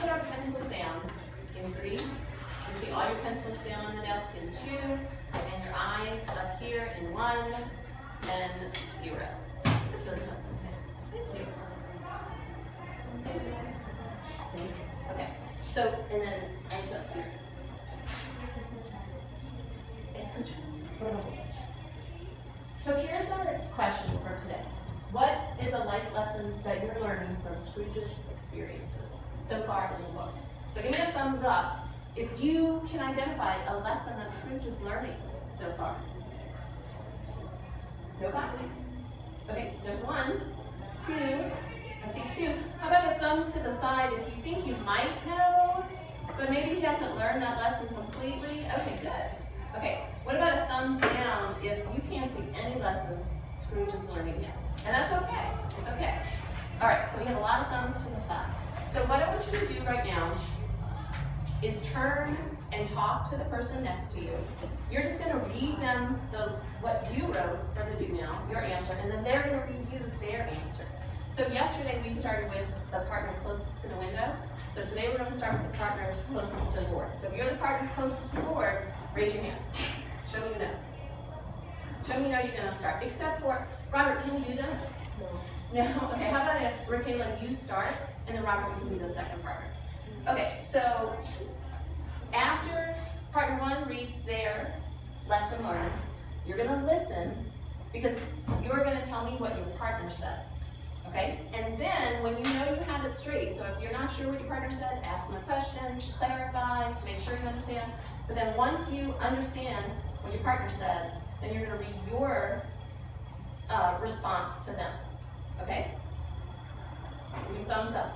put our pencils down in 3. You see all your pencils down on the desk in 2, and your eyes up here in 1 and 0. Put those pencils down. Okay. So, and then eyes up here. So here's our question for today. What is a life lesson that you're learning from Scrooge's experiences so far in the book? So give me a thumbs up if you can identify a lesson that Scrooge is learning so far. Nobody? Okay, there's 1, 2, I see 2. How about a thumbs to the side if you think you might know, but maybe he hasn't learned that lesson completely? Okay, good. Okay, what about a thumbs down if you can't see any lesson Scrooge is learning yet? And that's okay, it's okay. All right, so we have a lot of thumbs to the side. So what I want you to do right now is turn and talk to the person next to you. You're just gonna read them what you wrote for the do now, your answer, and then they're gonna read you their answer. So yesterday we started with the partner closest to the window. So today we're gonna start with the partner closest to the board. So if you're the partner closest to the board, raise your hand. Show me you know. Show me you know you're gonna start. Except for, Robert, can you do this? No. No? Okay, how about if, Raquela, you start, and then Robert, you can do the second partner. Okay, so after partner 1 reads their lesson learned, you're gonna listen because you're gonna tell me what your partner said. Okay? And then when you know you have it straight, so if you're not sure what your partner said, ask them a question, clarify, make sure you understand. But then once you understand what your partner said, then you're going to read your response to them. Okay? Give me thumbs up.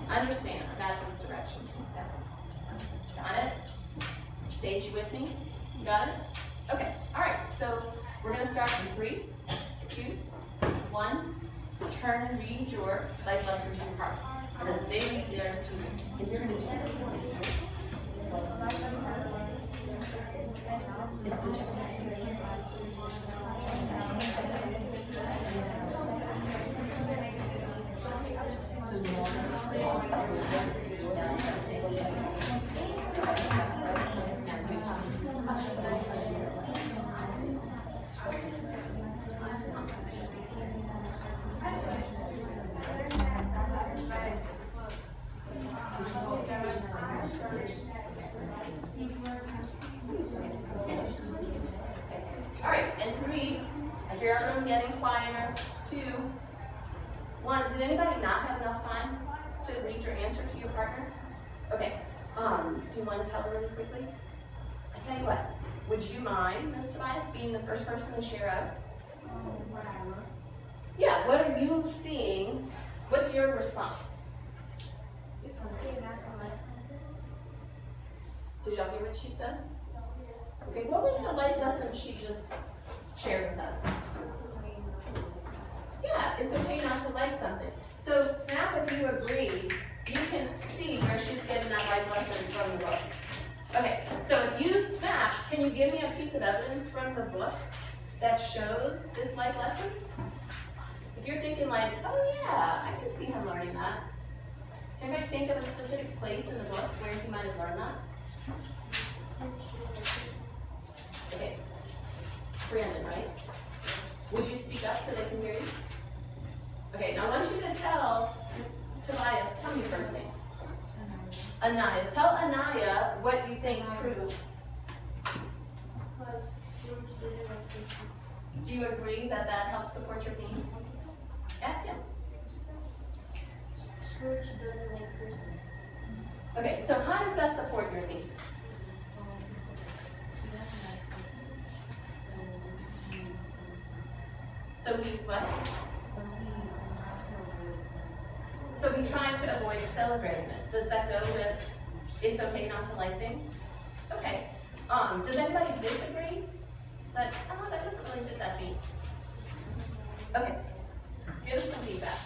Understand. I got those directions. Got it? Sage, you with me? You got it? Okay. All right. So we're going to start in 3, 2, 1. Turn and read your life lesson to your partner. And then they read theirs to you. And you're going to do that. All right, and 3, I hear everyone getting quieter. 2, 1. Did anybody not have enough time to read your answer to your partner? Okay, do you want to tell her really quickly? I tell you what, would you mind, Ms. Tobias, being the first person to share out? What I wrote. Yeah, what are you seeing? What's your response? It's okay, that's a lesson. Did y'all hear what she said? Okay, what was the life lesson she just shared with us? Yeah, it's okay not to like something. So snap if you agree, you can see where she's getting that life lesson from the book. Okay, so if you snap, can you give me a piece of evidence from the book that shows this life lesson? If you're thinking like, oh yeah, I can see him learning that. Can I think of a specific place in the book where he might have learned that? Okay, Brandon, right? Would you speak up so they can hear you? Okay, now I want you to tell Tobias, tell me your first name. Anaya. Tell Anaya what you think proves. Because Scrooge didn't like Christmas. Do you agree that that helps support your theme? Ask him. Scrooge doesn't like Christmas. Okay, so how does that support your theme? He doesn't like Christmas. So he's what? So he So he tries to avoid celebrating it. Does that go with it's okay not to like things? Okay. Does anybody disagree? That doesn't really fit that theme. Okay. Give us some feedback.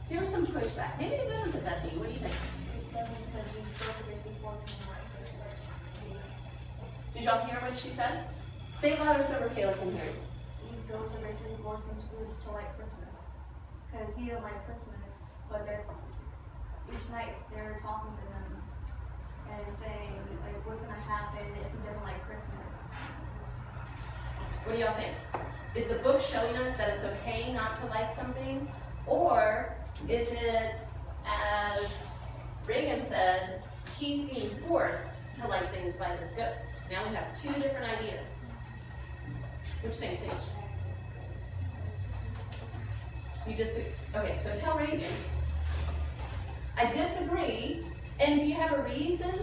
Give us some pushback. Maybe it doesn't fit that theme. What do you think? It doesn't because he goes against the force and like Did y'all hear what she said? Say it louder so Raquel can hear you. These girls are basically forcing Scrooge to like Christmas. Because he didn't like Christmas, but they're each night they're talking to them What do y'all think? Is the book showing us that it's okay not to like some things? Or is it, as Reagan said, he's being forced to like things by this ghost? Now we have two different ideas. Which makes sense? You disagree? Okay, so tell Reagan. I disagree. And do you have a reason?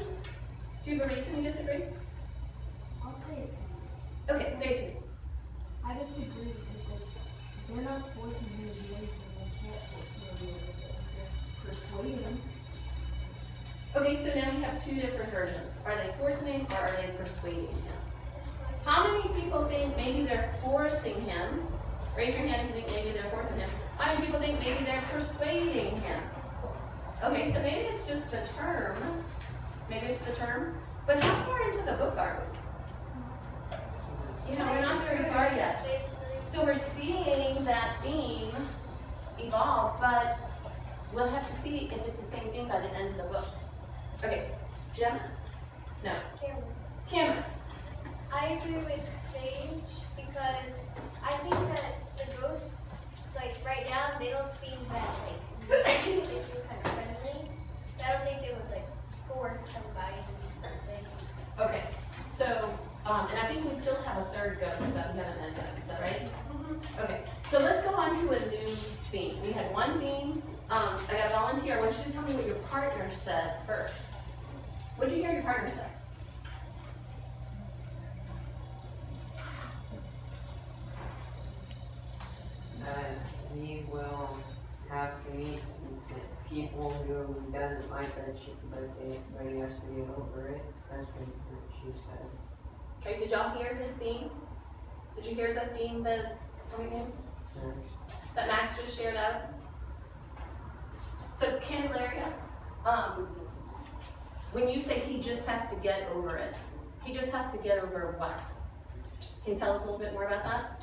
Do you have a reason you disagree? I'll say it. Okay, say it to me. I disagree because like, they're not forcing him to do anything. They can't force him to do anything. They're persuading him. Okay, so now we have two different versions. Are they forcing him or are they persuading him? How many people think maybe they're forcing him? Raise your hand if you think maybe they're forcing him. How many people think maybe they're persuading him? Okay, so maybe it's just the term. Maybe it's the term. But how far into the book are we? We're not very far yet. So we're seeing that theme evolve, but we'll have to see if it's the same thing by the end of the book. Okay, Gemma? No. Cameron? I agree with Sage because I think that the ghosts, like right now, they don't seem that they seem kind of friendly. So I don't think they would like force somebody to do something. Okay, so, and I think we still have a third ghost that we haven't met yet, is that right? Mm-hmm. Okay, so let's go on to a new theme. We had one theme. I got a volunteer. I want you to tell me what your partner said first. What did you hear your partner say? He will have to meet people who doesn't like her, but he has to get over it. That's what she said. Okay, did y'all hear his theme? Did you hear the theme that, tell me again? That Max just shared out? So Candelaria, when you say he just has to get over it, he just has to get over what? Can you tell us a little bit more about that?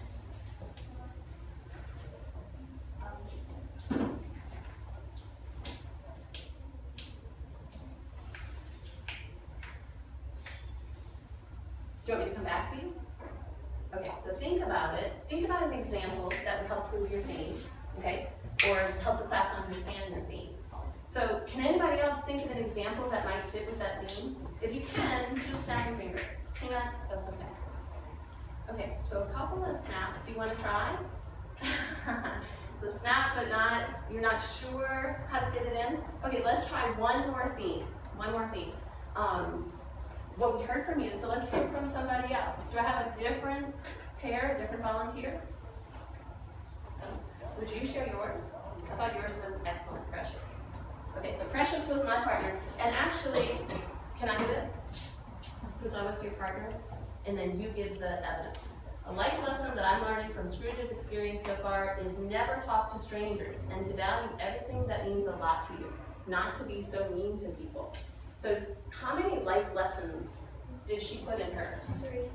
Do you want me to come back to you? Okay, so think about it. Think about an example that would help prove your theme, okay? Or help the class understand your theme. So can anybody else think of an example that might fit with that theme? If you can, just snap your finger. Hang on, that's okay. Okay, so a couple of snaps. Do you want to try? So snap, but you're not sure how to fit it in? Okay, let's try one more theme. One more theme. What we heard from you, so let's hear from somebody else. Do I have a different pair, a different volunteer? So, would you share yours? I thought yours was excellent, Precious. Okay, so Precious was my partner, and actually, can I do it? Since I was your partner, and then you give the evidence. A life lesson that I'm learning from Scrooge's experience so far is never talk to strangers, and to value everything that means a lot to you, not to be so mean to people. So how many life lessons did she put in hers? 3.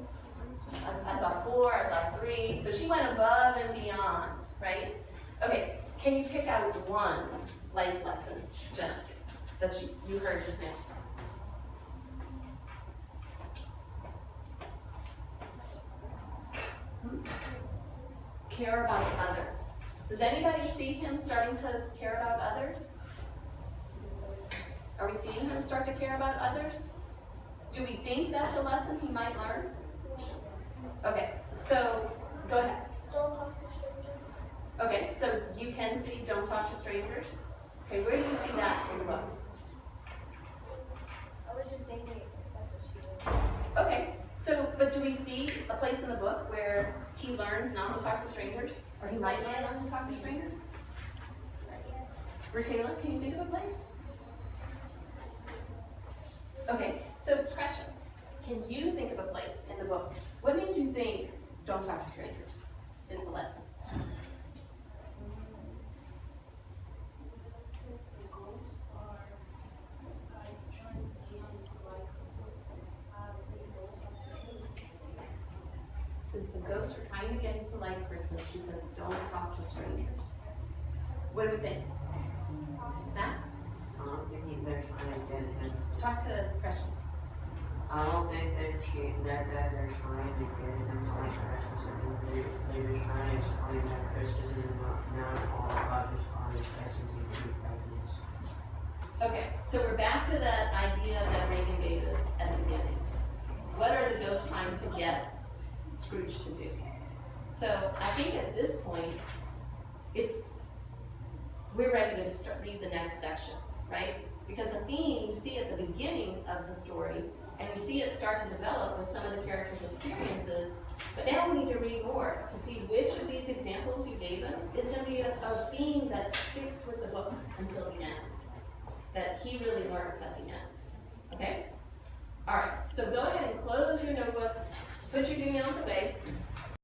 I saw 4, I saw 3, so she went above and beyond, right? Okay, can you pick out one life lesson, Jenna, that you heard just now? Care about others. Does anybody see him starting to care about others? Are we seeing him start to care about others? Do we think that's a lesson he might learn? Okay, so go ahead. Don't talk to strangers. Okay, so you can see don't talk to strangers. Okay, where do you see that in the book? I was just thinking that's what she was. Okay, so, but do we see a place in the book where he learns not to talk to strangers? Or he might learn not to talk to strangers? Not yet. Raquela, can you think of a place? Okay, so Precious, can you think of a place in the book? What made you think don't talk to strangers is the lesson? Since the ghosts are trying to get him to like Christmas, Since the ghosts are trying to get him to like Christmas, she says don't talk to strangers. What do we think? Max? I don't think they're trying to get him. Talk to Precious. I don't think they're they're trying to get them like Christmas, I think they're just trying to explain that Christmas is not all about just on expectancy to be pregnant. Okay, so we're back to that idea that Reagan gave us at the beginning. What are the ghosts trying to get Scrooge to do? So I think at this point, we're ready to read the next section, right? Because the theme you see at the beginning of the story, and you see it start to develop with some of the characters' experiences, but now we need to read more to see which of these examples you gave us is going to be a theme that sticks with the book until the end, that he really learns at the end, okay? All right, so go ahead and close your notebooks, put your emails away,